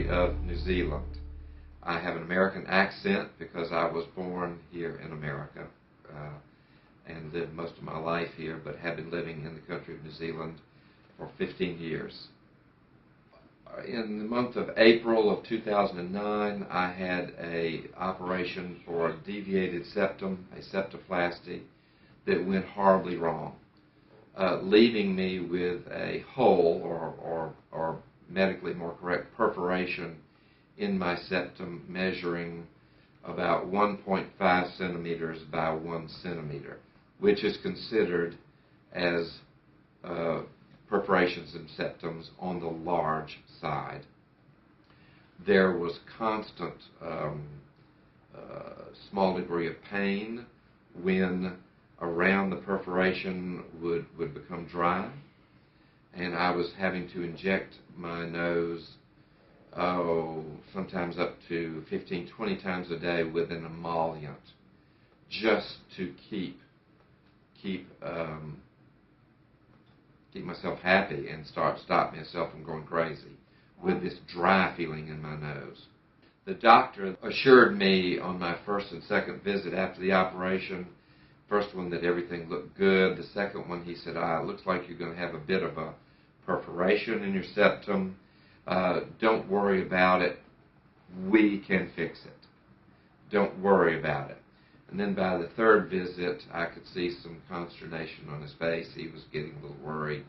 country of New Zealand. I have an American accent because I was born here in America and lived most of my life here, but have been living in the country of New Zealand for 15 years. In the month of April of 2009, I had an operation for a deviated septum, a septoplasty, that went horribly wrong, leaving me with a hole, or medically more correct, perforation in my septum measuring about 1.5 centimeters by 1 centimeter, which is considered as perforations in septums on the large side. There was constant small degree of pain when around the perforation would become dry, and I was having to inject my nose sometimes up to 15-20 times a day with an emollient, just to keep myself happy and stop myself from going crazy with this dry feeling in my nose. The doctor assured me on my first and second visit after the operation, first one that everything looked good. The second one, he said, it looks like you're going to have a bit of a perforation in your septum. Don't worry about it. We can fix it. Don't worry about it. And then by the third visit, I could see some consternation on his face. He was getting a little worried,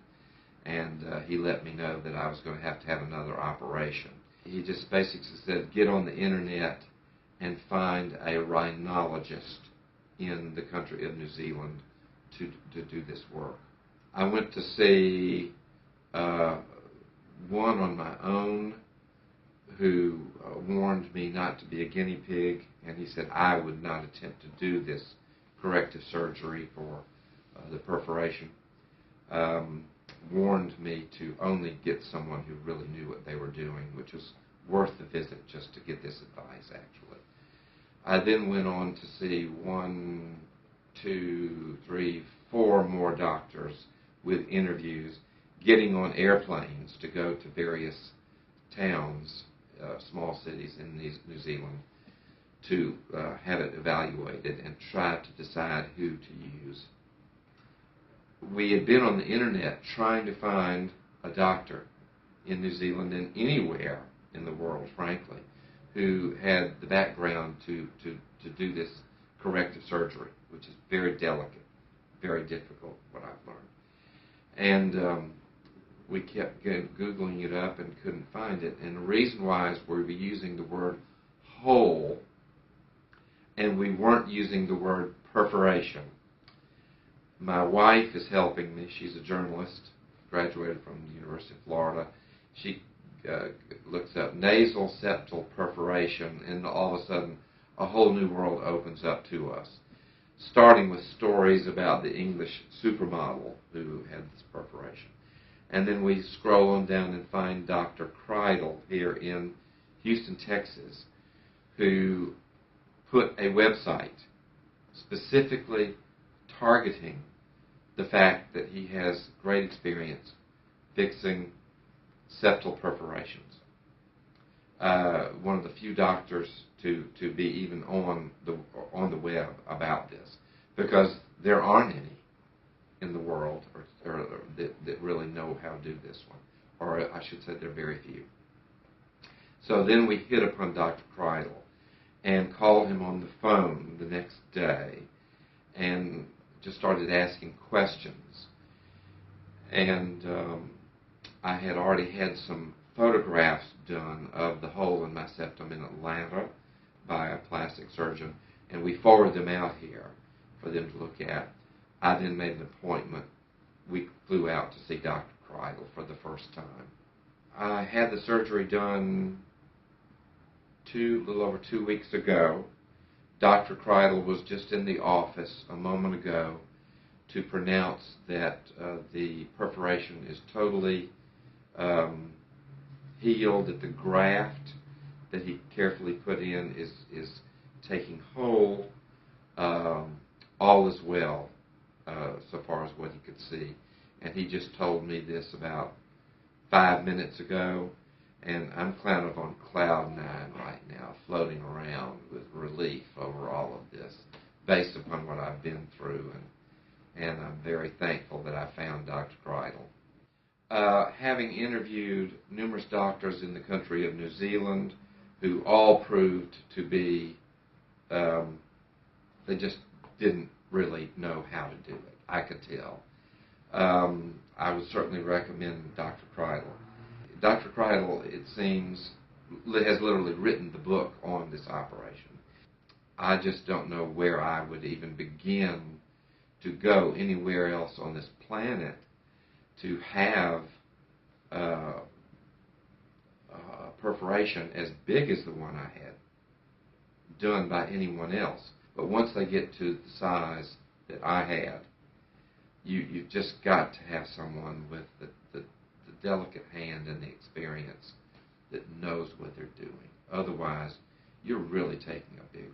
and he let me know that I was going to have another operation. He just basically said, get on the internet and find a rhinologist in the country of New Zealand to do this work. I went to see one on my own who warned me not to be a guinea pig, and he said I would not attempt to do this corrective surgery for the perforation. Warned me to only get someone who really knew what they were doing, which was worth the visit just to get this advice, actually. I then went on to see 1, 2, 3, 4 more doctors with interviews, getting on airplanes to go to various towns, small cities in New Zealand, to have it evaluated and try to decide who to use. We had been on the internet trying to find a doctor in New Zealand and anywhere in the world, frankly, who had the background to do this corrective surgery, which is very delicate, very difficult, what I've learned. And we kept Googling it up and couldn't find it. And the reason why is we were using the word hole, and we weren't using the word perforation. My wife is helping me. She's a journalist, graduated from the University of Florida. She looks up nasal septal perforation, and all of a sudden a whole new world opens up to us, starting with stories about the English supermodel who had this perforation. And then we scroll on down and find Dr. Kridel here in Houston, Texas, who put a website specifically targeting the fact that he has great experience fixing septal perforations. One of the few doctors to be even on the web about this, because there aren't any in the world or that really know how to do this one, or I should say there are very few. So then we hit upon Dr. Kridel and called him on the phone the next day and just started asking questions. And I had already had some photographs done of the hole in my septum in Atlanta by a plastic surgeon, and we forwarded them out here for them to look at. I then made an appointment. We flew out to see Dr. Kridel for the first time. I had the surgery done a little over 2 weeks ago. Dr. Kridel was just in the office a moment ago to pronounce that the perforation is totally healed, that the graft that he carefully put in is taking hold. All is well so far as what he could see. And he just told me this about 5 minutes ago, And I'm kind of on cloud nine right now, floating around with relief over all of this, based upon what I've been through, and I'm very thankful that I found Dr. Kridel. Having interviewed numerous doctors in the country of New Zealand who all proved to be, they just didn't really know how to do it. I could tell. I would certainly recommend Dr. Kridel. Dr. Kridel, it seems, has literally written the book on this operation. I just don't know where I would even begin to go anywhere else on this planet to have a perforation as big as the one I had done by anyone else. But once they get to the size that I had, you've just got to have someone with the delicate hand and the experience that knows what they're doing. Otherwise, you're really taking a big